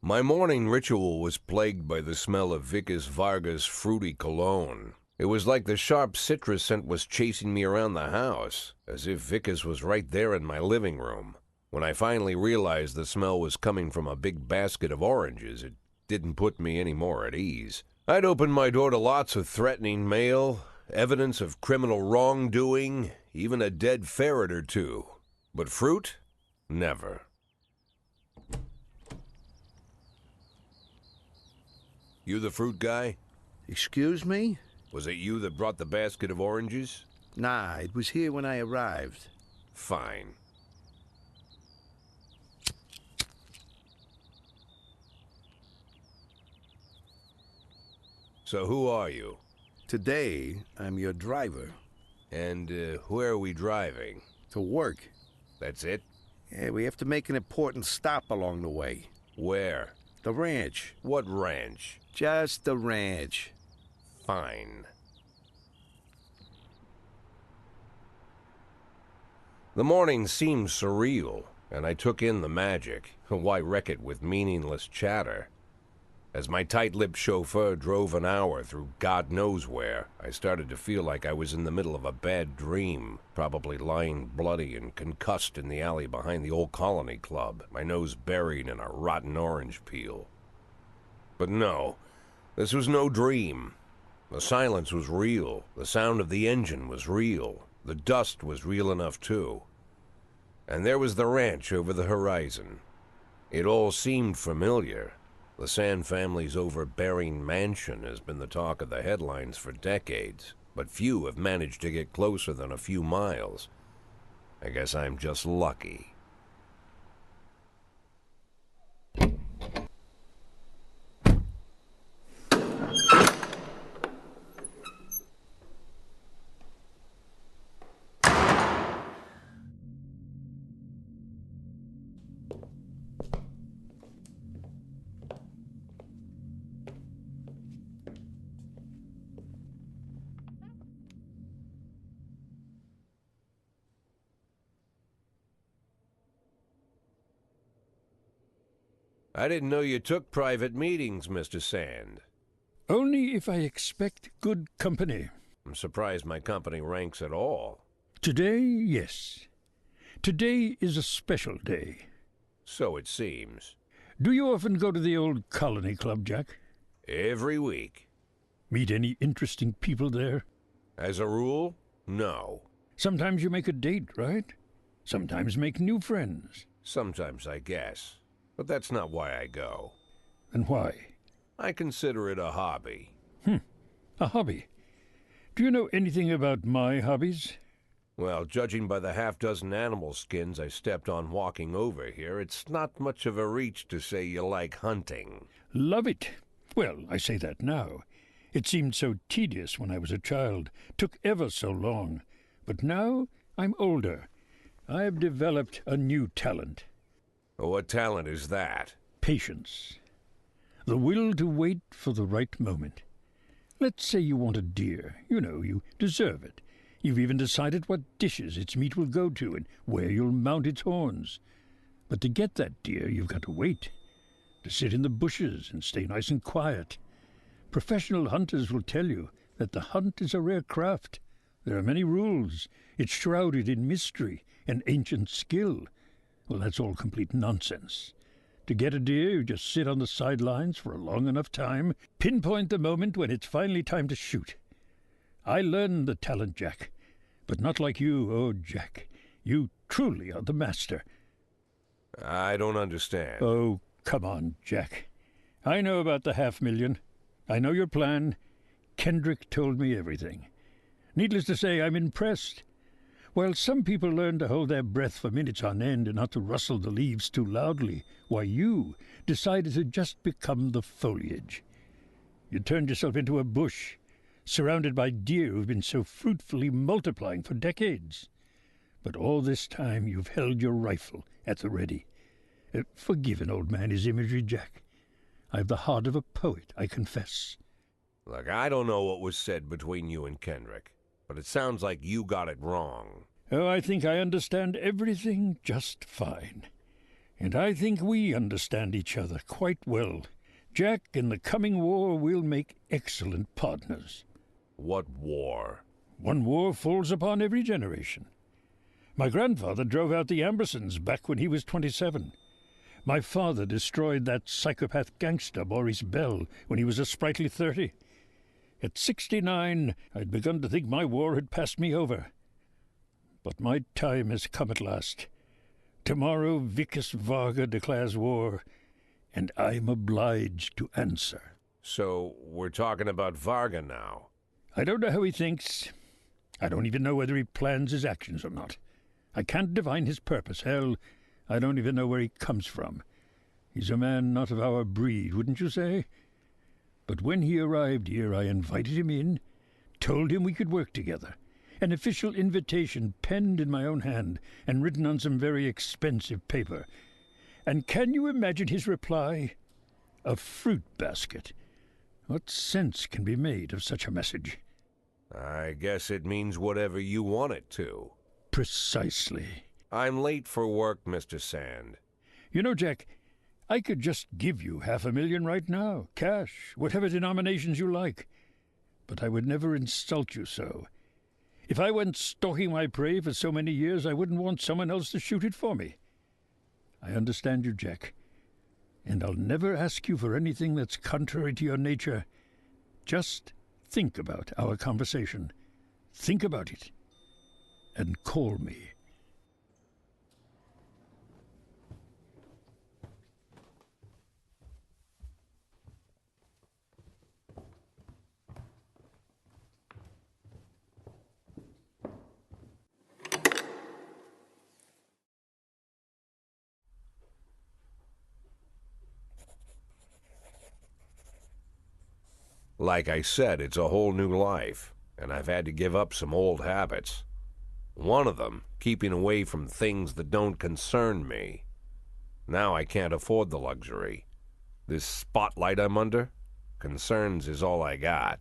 My morning ritual was plagued by the smell of Vickers Vargas' fruity cologne. It was like the sharp citrus scent was chasing me around the house, as if Vickers was right there in my living room. When I finally realized the smell was coming from a big basket of oranges, it didn't put me any more at ease. I'd opened my door to lots of threatening mail, evidence of criminal wrongdoing, even a dead ferret or two. But fruit? Never. You the fruit guy? Excuse me? Was it you that brought the basket of oranges? Nah, it was here when I arrived. Fine. So who are you? Today, I'm your driver. And where are we driving? To work. That's it? Yeah, we have to make an important stop along the way. Where? The ranch. What ranch? Just the ranch. Fine. The morning seemed surreal, and I took in the magic. Why wreck it with meaningless chatter? As my tight-lipped chauffeur drove an hour through God knows where, I started to feel like I was in the middle of a bad dream, probably lying bloody and concussed in the alley behind the old Colony Club, my nose buried in a rotten orange peel. But no, this was no dream. The silence was real, the sound of the engine was real, the dust was real enough too. And there was the ranch over the horizon. It all seemed familiar. The Sand family's overbearing mansion has been the talk of the headlines for decades, but few have managed to get closer than a few miles. I guess I'm just lucky. I didn't know you took private meetings, Mr. Sand. Only if I expect good company. I'm surprised my company ranks at all. Today, yes. Today is a special day. So it seems. Do you often go to the old Colony Club, Jack? Every week. Meet any interesting people there? As a rule, no. Sometimes you make a date, right? Sometimes make new friends. Sometimes, I guess. But that's not why I go. And why? I consider it a hobby. A hobby. Do you know anything about my hobbies? Well, judging by the half-dozen animal skins I stepped on walking over here, it's not much of a reach to say you like hunting. Love it. Well, I say that now. It seemed so tedious when I was a child. Took ever so long. But now I'm older. I've developed a new talent. What talent is that? Patience. The will to wait for the right moment. Let's say you want a deer. You know, you deserve it. You've even decided what dishes its meat will go to and where you'll mount its horns. But to get that deer, you've got to wait. To sit in the bushes and stay nice and quiet. Professional hunters will tell you that the hunt is a rare craft. There are many rules. It's shrouded in mystery and ancient skill. Well, that's all complete nonsense. To get a deer, you just sit on the sidelines for a long enough time, pinpoint the moment when it's finally time to shoot. I learned the talent, Jack, but not like you, oh, Jack. You truly are the master. I don't understand. Oh, come on, Jack. I know about the 500,000. I know your plan. Kendrick told me everything. Needless to say, I'm impressed. While some people learn to hold their breath for minutes on end and not to rustle the leaves too loudly, why you decided to just become the foliage. You turned yourself into a bush, surrounded by deer who've been so fruitfully multiplying for decades. But all this time you've held your rifle at the ready. Forgive an old man his imagery, Jack. I've the heart of a poet, I confess. Look, I don't know what was said between you and Kendrick, but it sounds like you got it wrong. Oh, I think I understand everything just fine. And I think we understand each other quite well. Jack, in the coming war, we'll make excellent partners. What war? One war falls upon every generation. My grandfather drove out the Ambersons back when he was 27. My father destroyed that psychopath gangster Maurice Bell when he was a sprightly 30. At 69, I'd begun to think my war had passed me over. But my time has come at last. Tomorrow Vicus Varga declares war, and I'm obliged to answer. So, we're talking about Varga now. I don't know how he thinks. I don't even know whether he plans his actions or not. I can't divine his purpose. Hell, I don't even know where he comes from. He's a man not of our breed, wouldn't you say? But when he arrived here, I invited him in, told him we could work together. An official invitation penned in my own hand and written on some very expensive paper. And can you imagine his reply? A fruit basket. What sense can be made of such a message? I guess it means whatever you want it to. Precisely. I'm late for work, Mr. Sand. You know, Jack, I could just give you $500,000 right now, cash, whatever denominations you like. But I would never insult you so. If I went stalking my prey for so many years, I wouldn't want someone else to shoot it for me. I understand you, Jack, and I'll never ask you for anything that's contrary to your nature. Just think about our conversation. Think about it, and call me. Like I said, it's a whole new life, and I've had to give up some old habits. One of them, keeping away from things that don't concern me. Now I can't afford the luxury. This spotlight I'm under, concerns is all I got.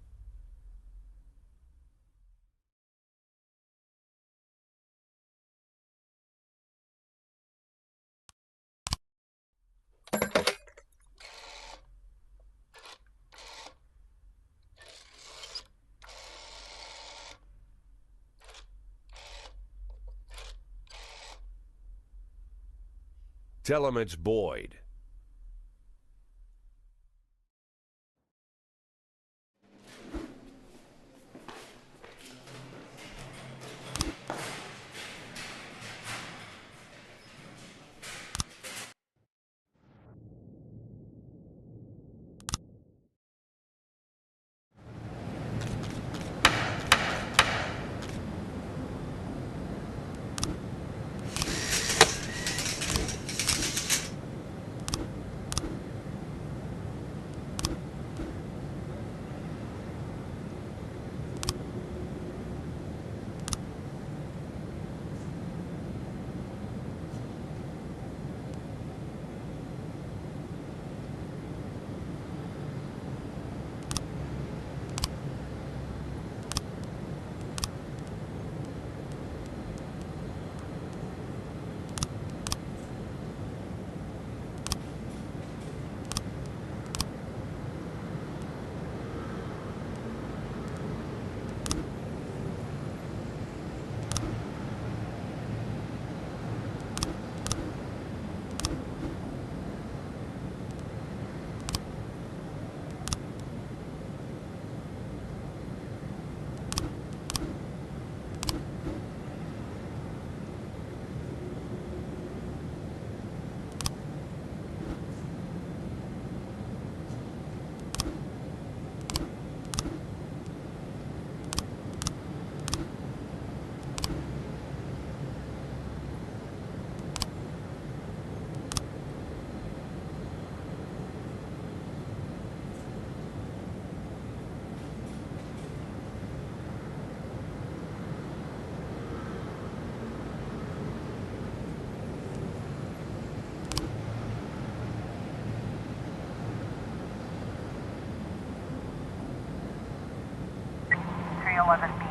Tell him it's Boyd.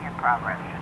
in progress.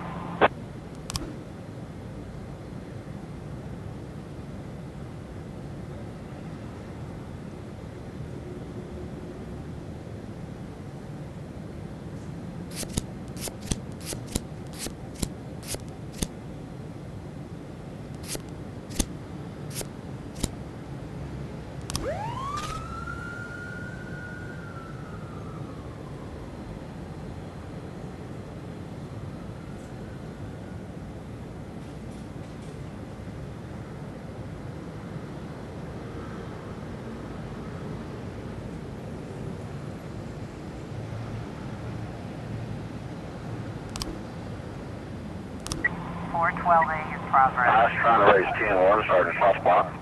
412A in progress. I was trying to raise 10-1, Sergeant Soft Spot.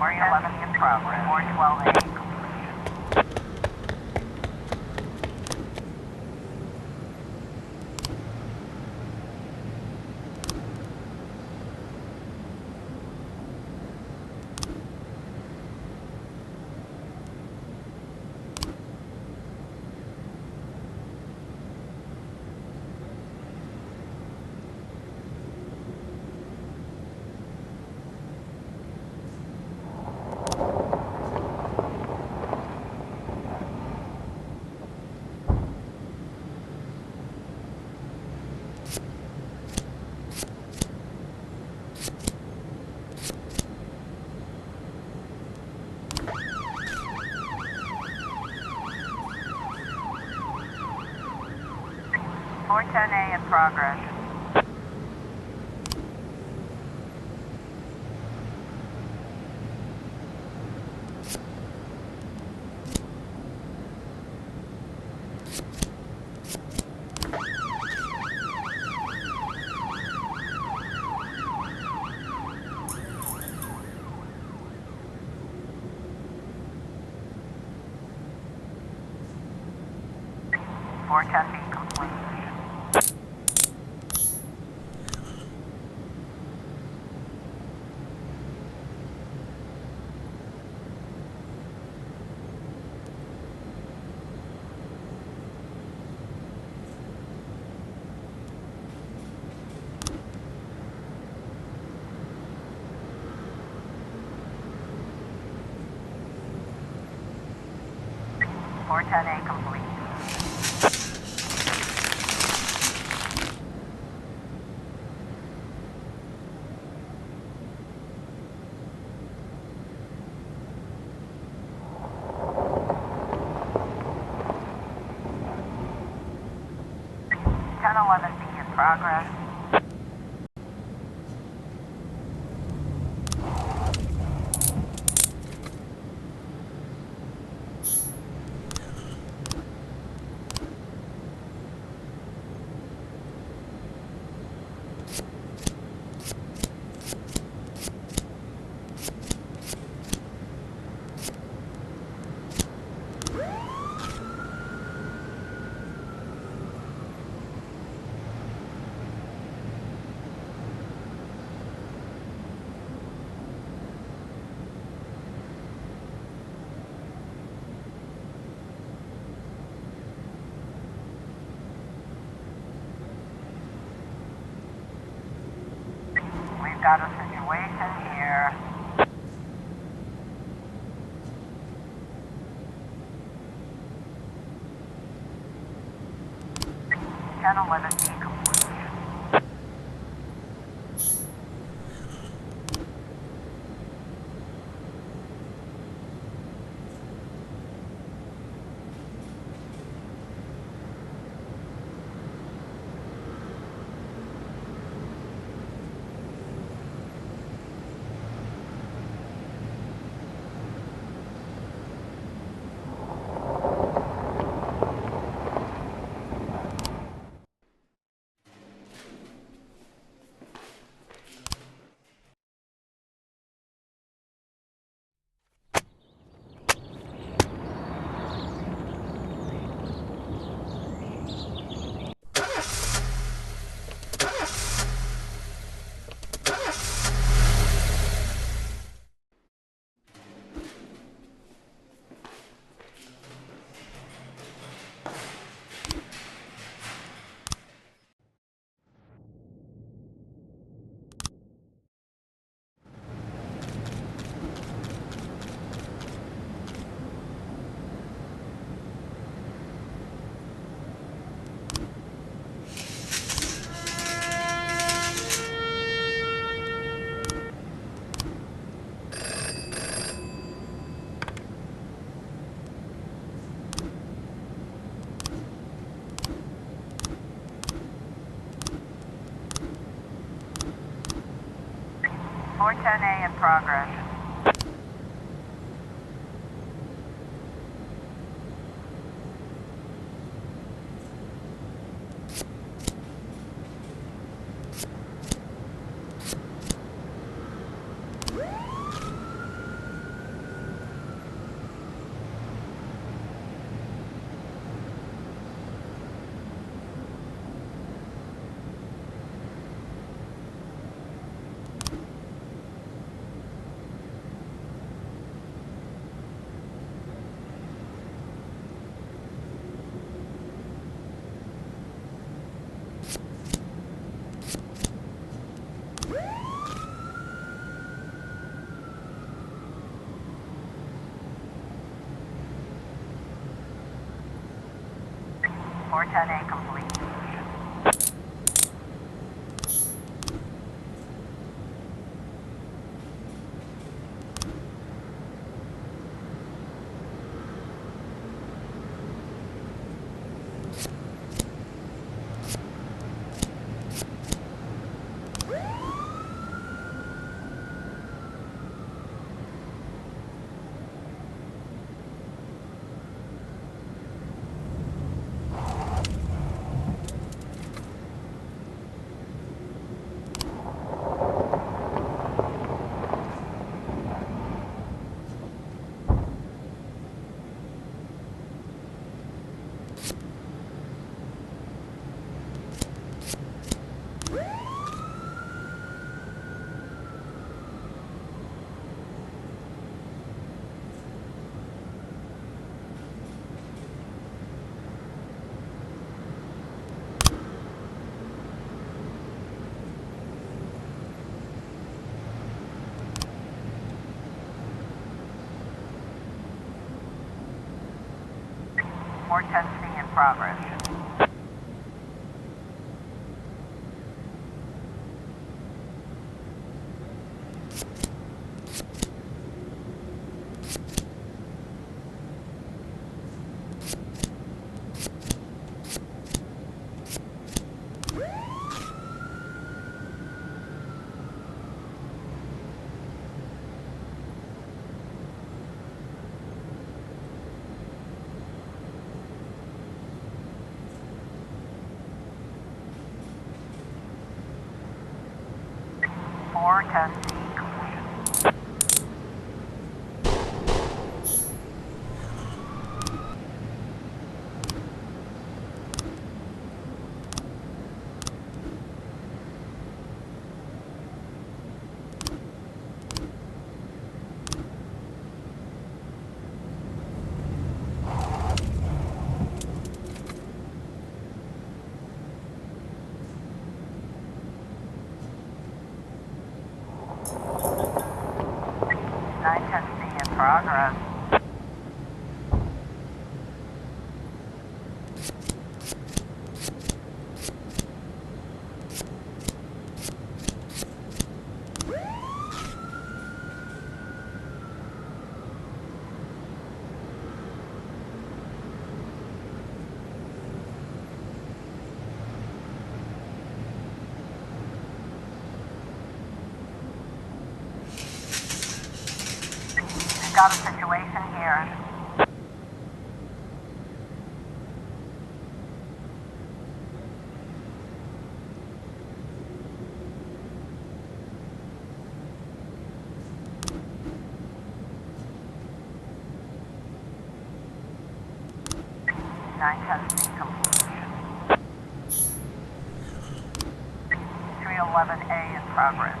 Three 11 in progress. 412A completion. Four 10A in progress. Four 10B complete. Four 10A complete. Ten 11B in progress. We've got a situation here. 1011B complete. 410A in progress. A complete. C in progress. C complete. C in progress. Got a situation here. C completion. 311A in progress.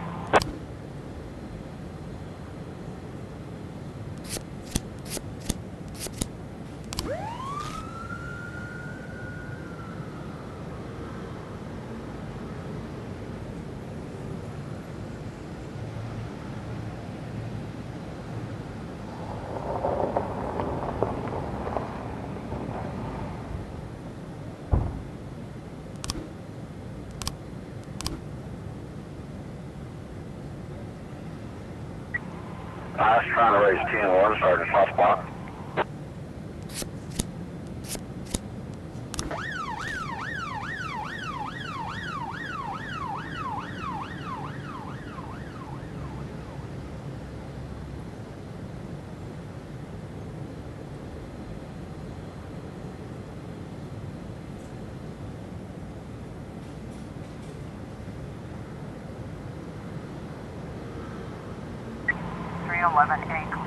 I was trying to raise 10-1, Sergeant Southpaw. 311A complete.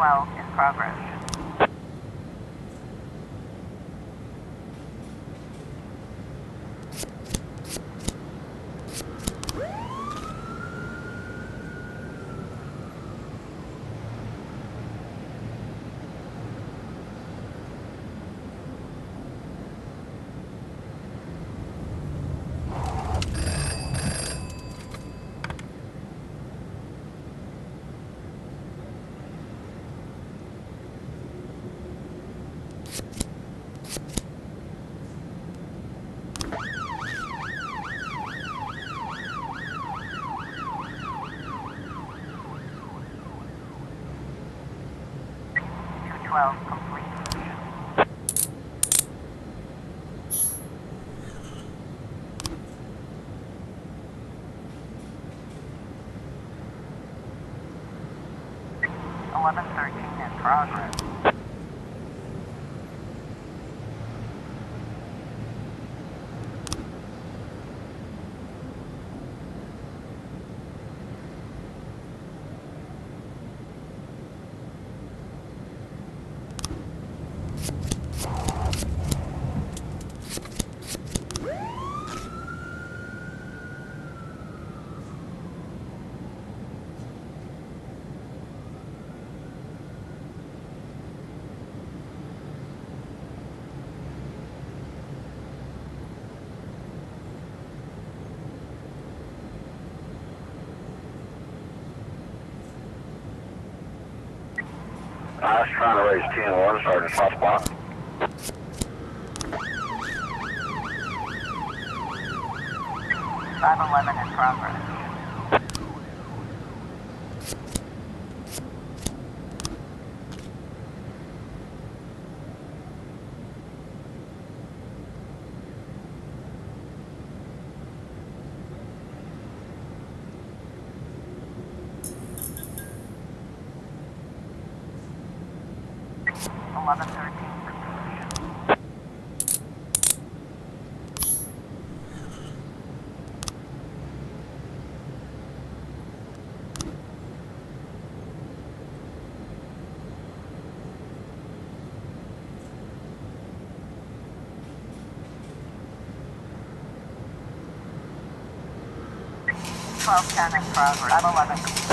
In progress. Complete. 1113 in progress. I was trying to raise 10-1, starting soft spot. .511 in progress. .1210 in progress. .511 complete.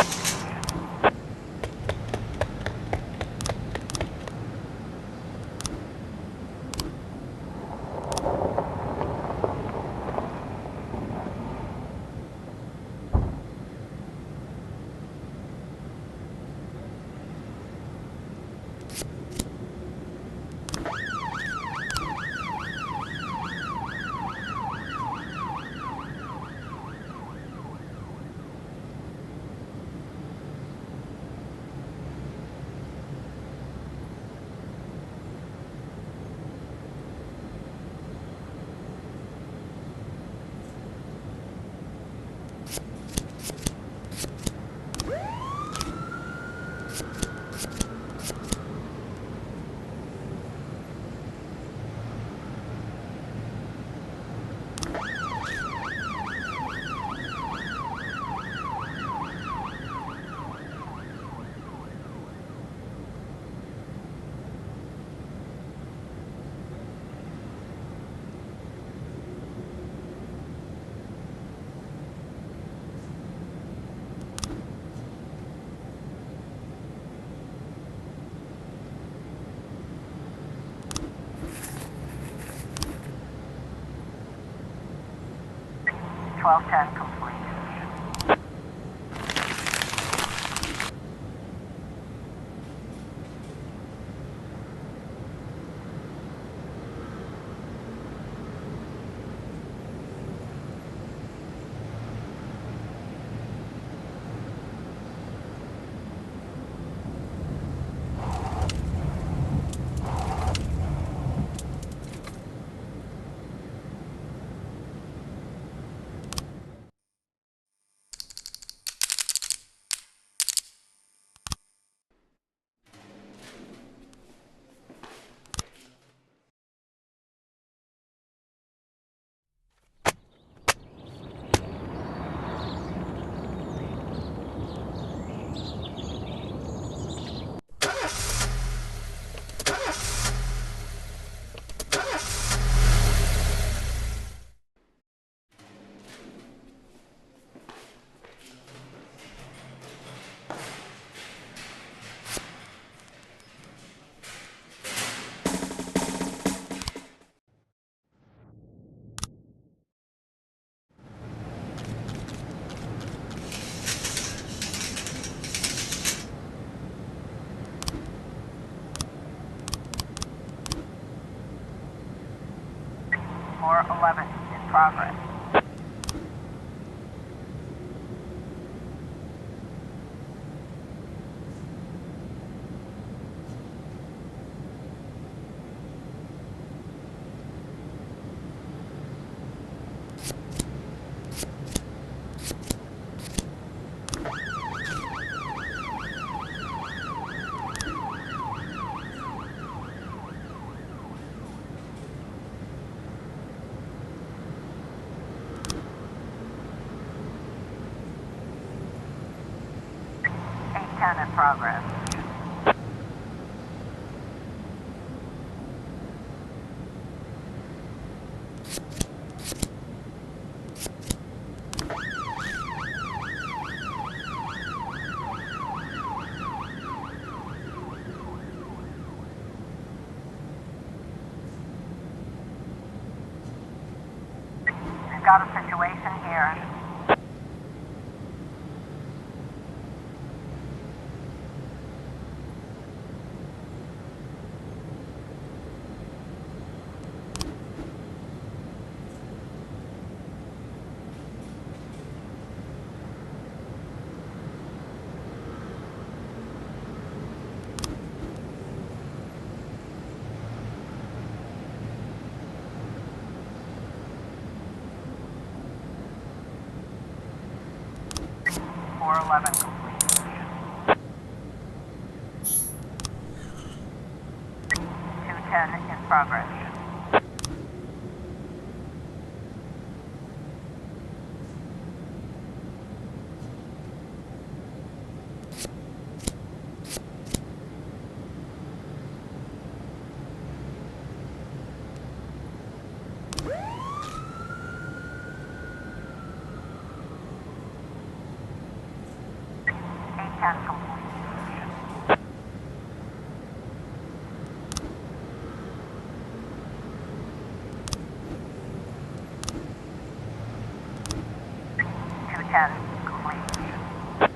1210 complete. Floor 11 in progress. In progress. We've got a situation here. Floor 11 complete. 210 in progress. Can complete. 210 complete.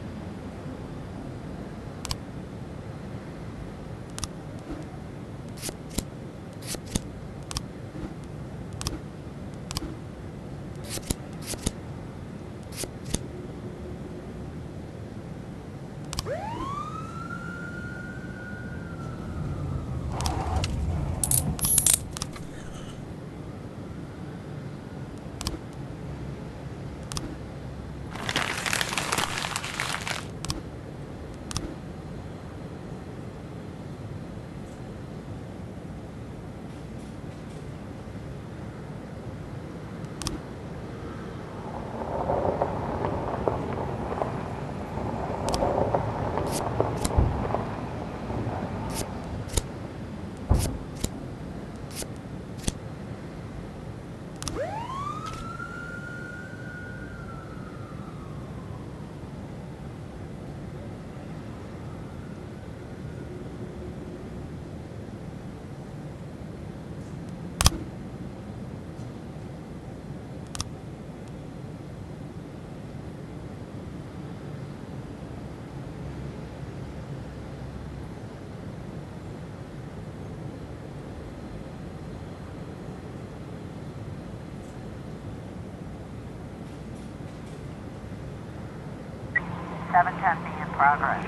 710B in progress.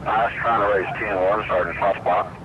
I was trying to raise 10-1, starting soft block.